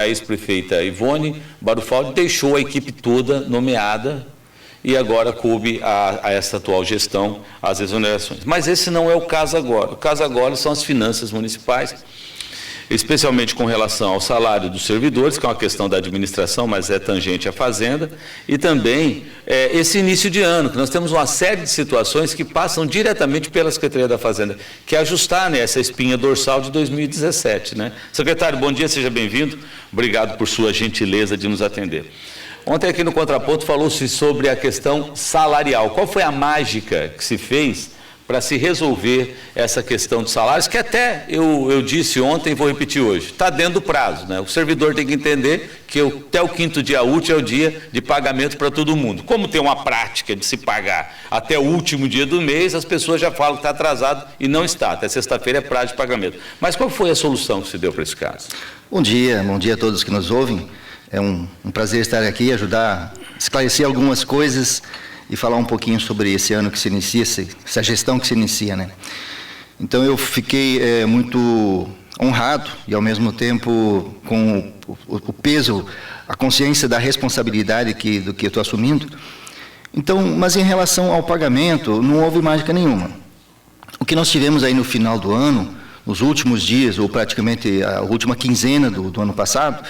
A ex-prefeita Ivone Barufaldi deixou a equipe toda nomeada e agora coube a essa atual gestão as exonerações. Mas esse não é o caso agora. O caso agora são as finanças municipais, especialmente com relação ao salário dos servidores, que é uma questão da administração, mas é tangente à Fazenda, e também esse início de ano, que nós temos uma série de situações que passam diretamente pela Secretaria da Fazenda, que é ajustar, né, essa espinha dorsal de 2017. Né? Secretário, bom dia, seja bem-vindo. Obrigado por sua gentileza de nos atender. Ontem aqui no Contraponto falou-se sobre a questão salarial. Qual foi a mágica que se fez para se resolver essa questão de salários, que até eu disse ontem e vou repetir hoje, está dentro do prazo, né? O servidor tem que entender que até o 5º dia útil é o dia de pagamento para todo mundo. Como tem uma prática de se pagar até o último dia do mês, as pessoas já falam que está atrasado e não está, até sexta-feira é prazo de pagamento. Mas qual foi a solução que se deu para esse caso? Bom dia a todos que nos ouvem. É um prazer estar aqui e ajudar a esclarecer algumas coisas e falar um pouquinho sobre esse ano que se inicia, essa gestão que se inicia, né? Então, eu fiquei muito honrado e, ao mesmo tempo, com o peso, a consciência da responsabilidade do que eu estou assumindo. Então, mas em relação ao pagamento, não houve mágica nenhuma. O que nós tivemos aí no final do ano, nos últimos dias, ou praticamente a última quinzena do ano passado,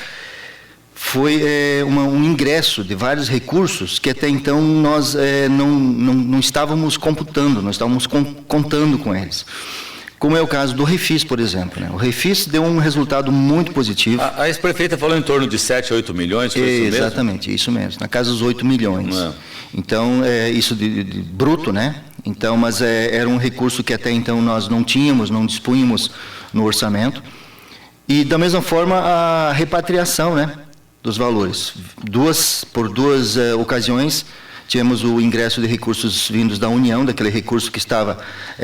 foi um ingresso de vários recursos que até então nós não estávamos computando, nós estávamos contando com eles. Como é o caso do Refis, por exemplo. Né? O Refis deu um resultado muito positivo. A ex-prefeita falou em torno de 7 a 8 milhões, foi isso mesmo? Exatamente, isso mesmo, na casa dos 8 milhões. Não. Então, isso de bruto, né? Então, mas era um recurso que até então nós não tínhamos, não dispunhamos no orçamento. E, da mesma forma, a repatriação, né? Dos valores. Por duas ocasiões, tivemos o ingresso de recursos vindos da União, daquele recurso que estava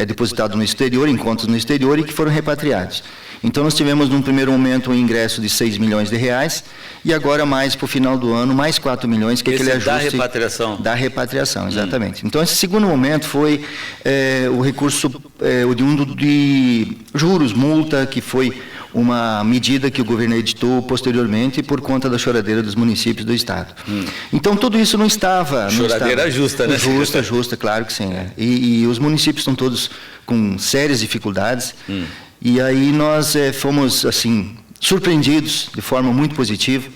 depositado no exterior, em contas no exterior, e que foram repatriados. Então, nós tivemos, num primeiro momento, um ingresso de 6 milhões de reais, e agora, mais para o final do ano, mais 4 milhões, que é aquele ajuste... da repatriação? Da repatriação, exatamente. Então, esse segundo momento foi o recurso oriundo de juros, multa, que foi uma medida que o governo editou posteriormente por conta da choradeira dos municípios do Estado. Então, tudo isso não estava... Choradeira justa, né? Justa, claro que sim. Né? E os municípios estão todos com sérias dificuldades. E aí nós fomos, assim, surpreendidos de forma muito positiva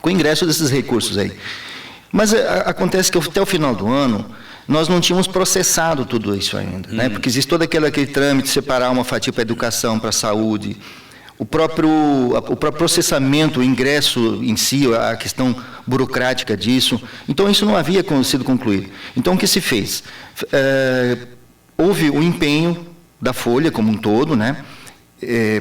com o ingresso desses recursos aí. Mas acontece que até o final do ano nós não tínhamos processado tudo isso ainda, né? Porque existe todo aquele trâmite de separar uma fatia para a educação, para a saúde, o próprio processamento, o ingresso em si, a questão burocrática disso. Então, isso não havia sido concluído. Então, o que se fez? Houve o empenho da Folha como um todo, né?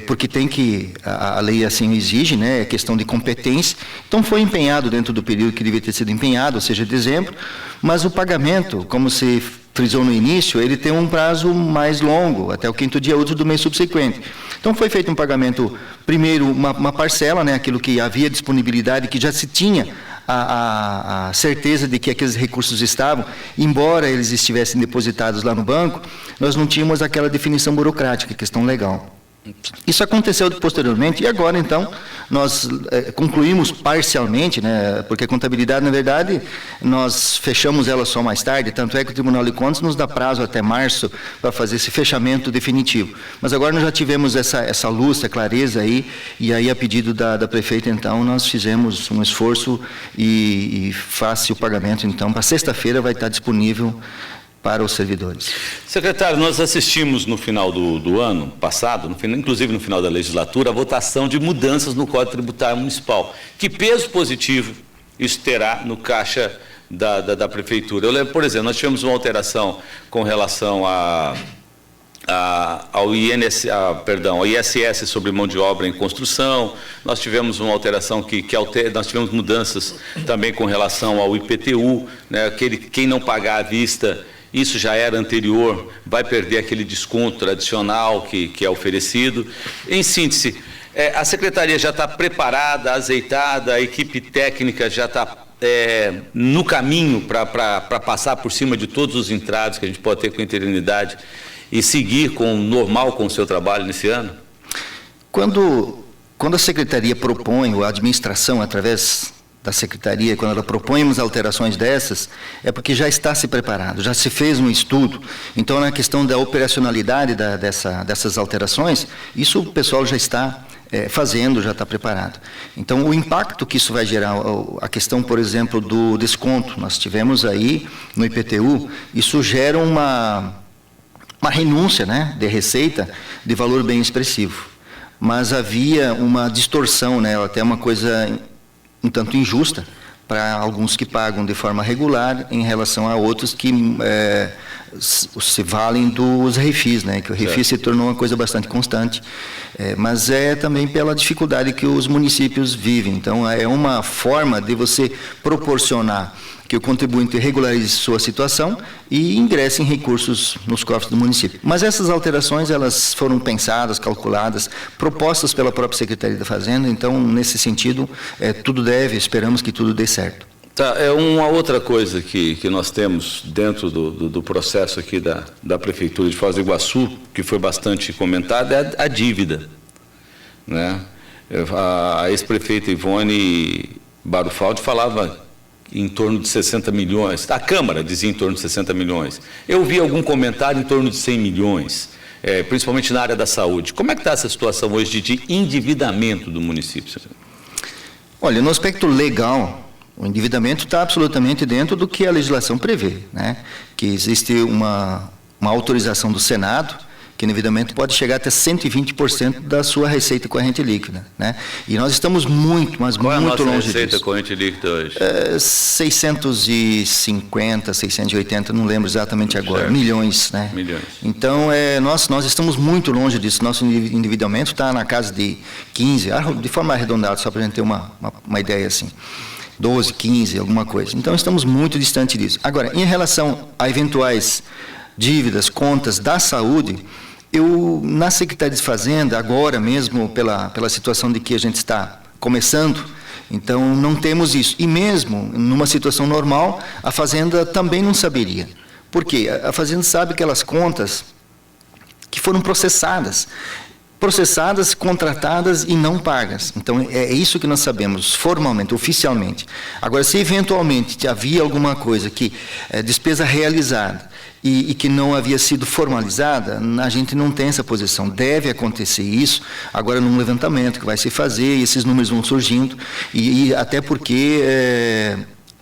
Porque tem que, a lei assim exige, né? É questão de competência. Então, foi empenhado dentro do período que devia ter sido empenhado, ou seja, dezembro, mas o pagamento, como se frisou no início, ele tem um prazo mais longo, até o 5º dia útil do mês subsequente. Então, foi feito um pagamento, primeiro, uma parcela, né, aquilo que havia disponibilidade, que já se tinha a certeza de que aqueles recursos estavam, embora eles estivessem depositados lá no banco, nós não tínhamos aquela definição burocrática, questão legal. Isso aconteceu posteriormente e agora, então, nós concluímos parcialmente, né, porque a contabilidade, na verdade, nós fechamos ela só mais tarde, tanto é que o Tribunal de Contas nos dá prazo até março para fazer esse fechamento definitivo. Mas agora nós já tivemos essa luz, essa clareza aí, e aí, a pedido da prefeita, então, nós fizemos um esforço e faz-se o pagamento, então, para sexta-feira vai estar disponível para os servidores. Secretário, nós assistimos no final do ano passado, inclusive no final da legislatura, a votação de mudanças no Código Tributário Municipal. Que peso positivo isso terá no caixa da Prefeitura? Eu lembro, por exemplo, nós tivemos uma alteração com relação ao ISS sobre mão de obra em construção, nós tivemos uma alteração nós tivemos mudanças também com relação ao IPTU, né, quem não pagar à vista, isso já era anterior, vai perder aquele desconto tradicional que é oferecido. Em síntese, a Secretaria já está preparada, azeitada, a equipe técnica já está no caminho para passar por cima de todos os entraves que a gente pode ter com interinidade e seguir normal com o seu trabalho nesse ano? Quando quando a Secretaria propõe, ou a administração, através da Secretaria, quando ela propõe umas alterações dessas, é porque já está se preparado, já se fez um estudo. Então, na questão da operacionalidade dessas alterações, isso o pessoal já está fazendo, já está preparado. Então, o impacto que isso vai gerar, a questão, por exemplo, do desconto, nós tivemos aí no IPTU, isso gera uma renúncia, né, de receita de valor bem expressivo. Mas havia uma distorção, né, até uma coisa um tanto injusta para alguns que pagam de forma regular em relação a outros que se valem dos refis, né? Que o refis se tornou uma coisa bastante constante, mas é também pela dificuldade que os municípios vivem. Então, é uma forma de você proporcionar que o contribuinte regularize sua situação e ingresse em recursos nos cofres do município. Mas essas alterações, elas foram pensadas, calculadas, propostas pela própria Secretaria da Fazenda, então, nesse sentido, esperamos que tudo dê certo. Tá, uma outra coisa que nós temos dentro do processo aqui da Prefeitura de Foz do Iguaçu, que foi bastante comentada, é a dívida, né? A ex-prefeita Ivone Barufaldi falava em torno de 60 milhões, a Câmara dizia em torno de 60 milhões. Eu vi algum comentário em torno de 100 milhões, principalmente na área da saúde. Como é que está essa situação hoje de endividamento do município? Olha, no aspecto legal, o endividamento está absolutamente dentro do que a legislação prevê, né? Que existe uma autorização do Senado, que o endividamento pode chegar até 120% da sua receita corrente líquida, né? E nós estamos muito, mas Qual muito longe disso. Qual é a nossa receita corrente líquida hoje? 650, 680, não lembro exatamente agora, certo. Milhões, né? Milhões. Então, nós estamos muito longe disso. Nosso endividamento está na casa de 15, de forma arredondada, só para a gente ter uma ideia assim. 12, 15, alguma coisa. Então, estamos muito distante disso. Agora, em relação a eventuais dívidas, contas da saúde, na Secretaria de Fazenda, agora mesmo, pela situação de que a gente está começando, então não temos isso. E mesmo numa situação normal, a Fazenda também não saberia. Por quê? A Fazenda sabe aquelas contas que foram processadas, contratadas e não pagas. Então, é isso que nós sabemos, formalmente, oficialmente. Agora, se eventualmente havia alguma coisa que despesa realizada e que não havia sido formalizada, a gente não tem essa posição. Deve acontecer isso, agora num levantamento que vai se fazer, e esses números vão surgindo, e até porque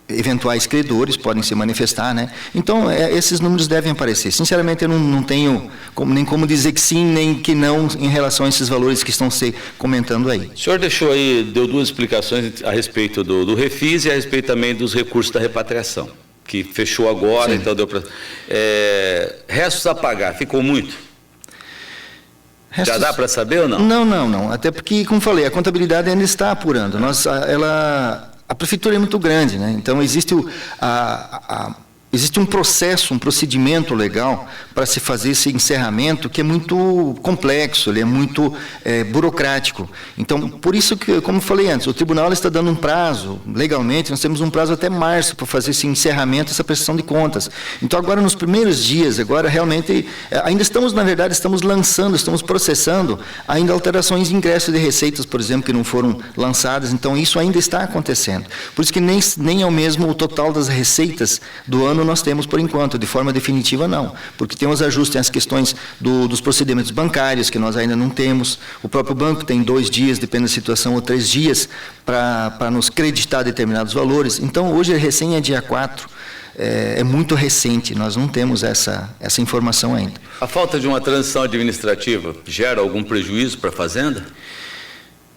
eventuais credores podem se manifestar, né? Então, esses números devem aparecer. Sinceramente, eu não tenho nem como dizer que sim, nem que não, em relação a esses valores que estão se comentando aí. O senhor deu duas explicações a respeito do refis e a respeito também dos recursos da repatriação, que fechou agora, sim. Então deu para... restos a pagar, ficou muito? Já dá para saber ou não? Não. Até porque, como falei, a contabilidade ainda está apurando. A prefeitura é muito grande, né? Então existe um processo, um procedimento legal para se fazer esse encerramento que é muito complexo, ele é muito burocrático. Então, por isso que, como eu falei antes, o tribunal está dando um prazo, legalmente, nós temos um prazo até março para fazer esse encerramento, essa prestação de contas. Então, agora, nos primeiros dias, realmente, ainda estamos lançando, estamos processando ainda alterações de ingresso de receitas, por exemplo, que não foram lançadas, então isso ainda está acontecendo. Por isso que nem é o mesmo o total das receitas do ano nós temos por enquanto, de forma definitiva não, porque tem os ajustes, tem as questões dos procedimentos bancários que nós ainda não temos, o próprio banco tem 2 dias, depende da situação, ou 3 dias para nos creditar determinados valores. Então hoje recém é dia 4, é muito recente, nós não temos essa informação ainda. A falta de uma transição administrativa gera algum prejuízo para a Fazenda?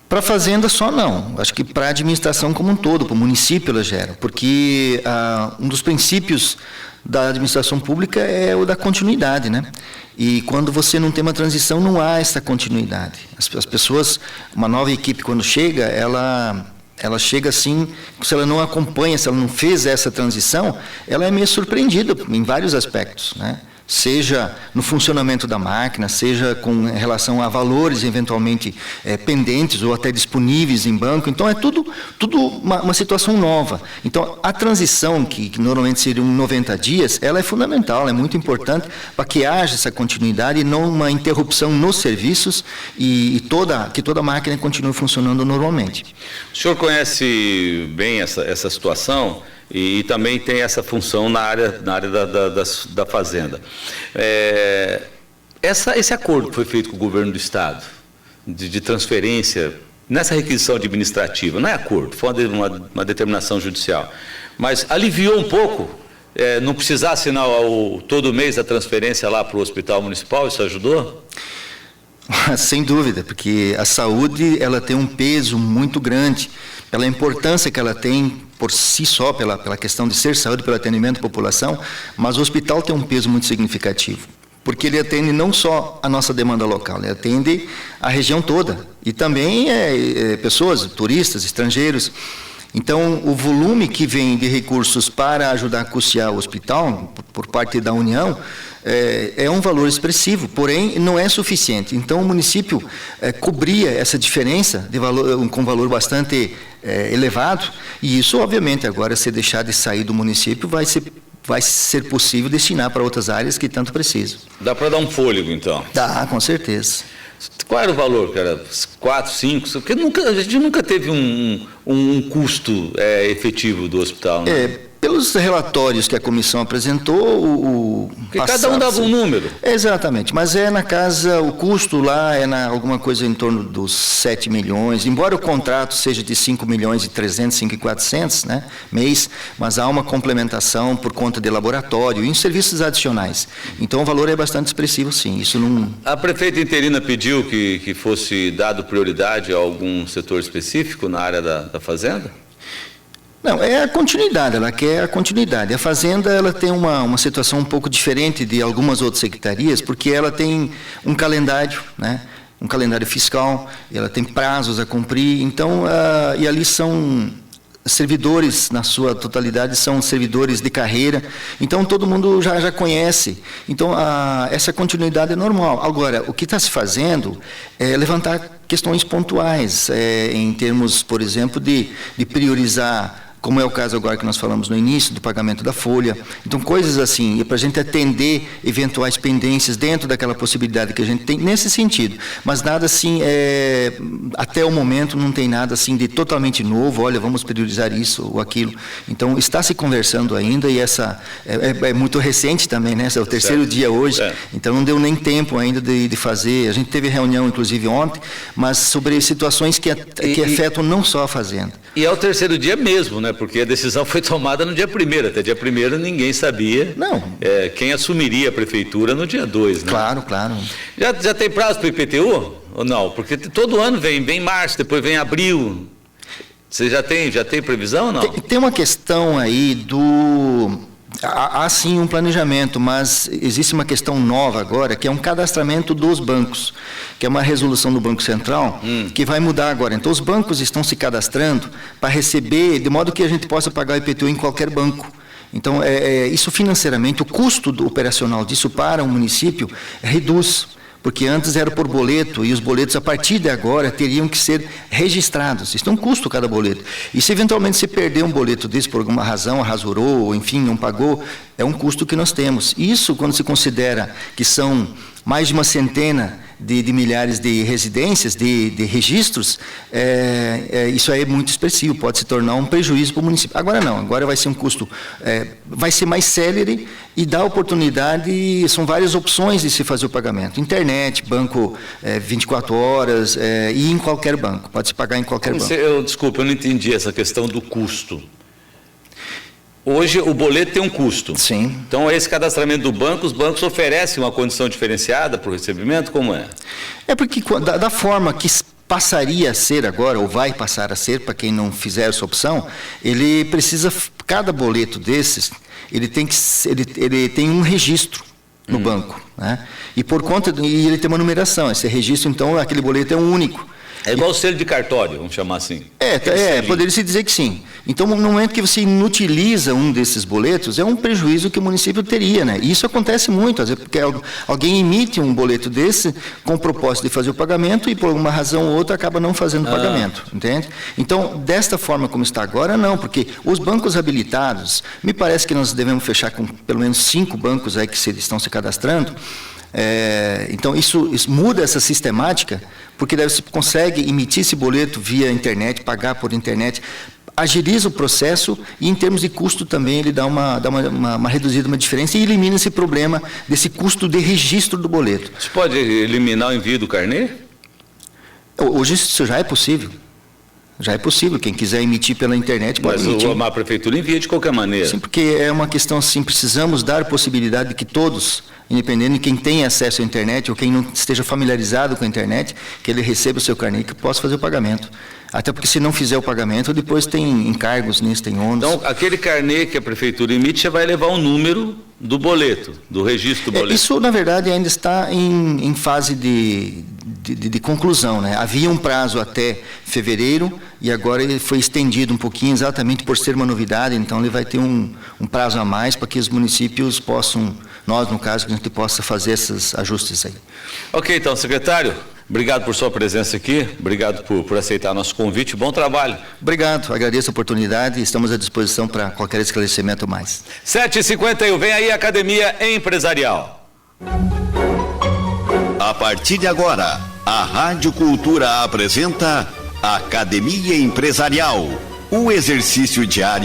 Para a Fazenda só não, acho que para a administração como um todo, para o município ela gera, porque um dos princípios da administração pública é o da continuidade, né? E quando você não tem uma transição, não há essa continuidade. As pessoas, uma nova equipe quando chega, ela chega assim, se ela não acompanha, se ela não fez essa transição, ela é meio surpreendida em vários aspectos, né? seja no funcionamento da máquina, seja com relação a valores eventualmente pendentes ou até disponíveis em banco. Então, é tudo uma situação nova. Então, a transição, que normalmente seria 90 dias, ela é fundamental, ela é muito importante para que haja essa continuidade e não uma interrupção nos serviços e que toda a máquina continue funcionando normalmente. O senhor conhece bem essa situação? E também tem essa função na área da fazenda. Esse acordo que foi feito com o governo do Estado, de transferência, nessa requisição administrativa, não é acordo, foi uma determinação judicial, mas aliviou um pouco, não precisar assinar todo mês a transferência lá para o hospital municipal, isso ajudou? Sem dúvida, porque a saúde ela tem um peso muito grande, pela importância que ela tem por si só, pela questão de ser saúde, pelo atendimento à população, mas o hospital tem um peso muito significativo, porque ele atende não só a nossa demanda local, ele atende a região toda, e também pessoas, turistas, estrangeiros. Então, o volume que vem de recursos para ajudar a custear o hospital, por parte da União, é um valor expressivo, porém não é suficiente. Então, o município cobria essa diferença de valor, com valor bastante elevado, e isso, obviamente, agora, se deixar de sair do município, vai ser possível destinar para outras áreas que tanto precisam. Dá para dar um fôlego, então? Dá, com certeza. Qual era o valor, cara? 4, 5? Porque a gente nunca teve um custo efetivo do hospital, né? Pelos relatórios que a comissão apresentou, porque cada um dava um número. Exatamente, mas na casa, o custo lá alguma coisa em torno dos 7 milhões, embora o contrato seja de 5 milhões e 300, 5 e 400, né, mês, mas há uma complementação por conta de laboratório e em serviços adicionais. Então, o valor é bastante expressivo, sim. Isso não... A prefeita interina pediu que fosse dado prioridade a algum setor específico na área da fazenda? Não, é a continuidade, ela quer a continuidade. A fazenda ela tem uma situação um pouco diferente de algumas outras secretarias, porque ela tem um calendário, né? Um calendário fiscal, ela tem prazos a cumprir, então, e ali são servidores, na sua totalidade, são servidores de carreira, então todo mundo já conhece, então essa continuidade é normal. Agora, o que está se fazendo é levantar questões pontuais, em termos, por exemplo, de priorizar, como é o caso agora que nós falamos no início, do pagamento da folha. Então, coisas assim, para a gente atender eventuais pendências dentro daquela possibilidade que a gente tem, nesse sentido. Mas nada assim, até o momento não tem nada assim de totalmente novo, olha, vamos priorizar isso ou aquilo. Então, está se conversando ainda, e essa é muito recente também, né? Esse é o terceiro dia hoje, então não deu nem tempo ainda de fazer. A gente teve reunião, inclusive, ontem, mas sobre situações que afetam não só a fazenda. E é o terceiro dia mesmo, né? Porque a decisão foi tomada no dia 1º, até dia 1º ninguém sabia quem assumiria a prefeitura no dia 2, né? Claro, claro. Já tem prazo para o IPTU ou não? Porque todo ano vem março, depois vem abril. Você já tem previsão ou não? Tem uma questão aí há sim um planejamento, mas existe uma questão nova agora, que é um cadastramento dos bancos, que é uma resolução do Banco Central, que vai mudar agora. Então, os bancos estão se cadastrando para receber, de modo que a gente possa pagar o IPTU em qualquer banco. Então, isso financeiramente, o custo operacional disso para o município reduz, porque antes era por boleto, e os boletos, a partir de agora, teriam que ser registrados. Isso tem um custo cada boleto. E se eventualmente se perder um boleto desse por alguma razão, rasurou, ou enfim, não pagou, é um custo que nós temos. Isso, quando se considera que são mais de uma centena de milhares de residências, de registros, isso aí é muito expressivo, pode se tornar um prejuízo para o município. Agora não, agora vai ser um custo, vai ser mais célere e dá oportunidade, são várias opções de se fazer o pagamento. Internet, banco 24 horas, e em qualquer banco, pode se pagar em qualquer banco. Desculpa, eu não entendi essa questão do custo. Hoje o boleto tem um custo. Sim. Então, esse cadastramento do banco, os bancos oferecem uma condição diferenciada para o recebimento? Como é? É porque da forma que passaria a ser agora, ou vai passar a ser, para quem não fizer essa opção, ele precisa, cada boleto desses, ele tem um registro no banco, né? E ele tem uma numeração, esse registro, então, aquele boleto é um único. É igual o selo de cartório, vamos chamar assim. Poderia-se dizer que sim. Então, no momento que você inutiliza um desses boletos, é um prejuízo que o município teria, né? E isso acontece muito, às vezes, porque alguém emite um boleto desse com o propósito de fazer o pagamento e, por uma razão ou outra, acaba não fazendo o pagamento, entende? Então, desta forma como está agora, não, porque os bancos habilitados, me parece que nós devemos fechar com pelo menos 5 bancos aí que estão se cadastrando. Então, isso muda essa sistemática, porque daí você consegue emitir esse boleto via internet, pagar por internet, agiliza o processo e, em termos de custo, também ele dá uma reduzida, uma diferença e elimina esse problema desse custo de registro do boleto. Você pode eliminar o envio do carnê? Hoje isso já é possível. Já é possível, quem quiser emitir pela internet pode emitir. Mas a prefeitura envia de qualquer maneira. Sim, porque é uma questão assim, precisamos dar possibilidade de que todos, independente de quem tem acesso à internet ou quem não esteja familiarizado com a internet, que ele receba o seu carnê e que possa fazer o pagamento. Até porque se não fizer o pagamento, depois tem encargos nisso, tem ônus. Então, aquele carnê que a prefeitura emite, já vai levar o número do boleto, do registro do boleto. Isso, na verdade, ainda está em fase de conclusão, né? Havia um prazo até fevereiro e agora ele foi estendido um pouquinho, exatamente por ser uma novidade, então ele vai ter um prazo a mais para que os municípios possam, nós no caso, que a gente possa fazer esses ajustes aí. Ok, então, secretário, obrigado por sua presença aqui, obrigado por aceitar nosso convite, bom trabalho. Obrigado, agradeço a oportunidade e estamos à disposição para qualquer esclarecimento mais. 7h51, vem aí a Academia Empresarial. A partir de agora, a Rádio Cultura apresenta Academia Empresarial, um exercício diário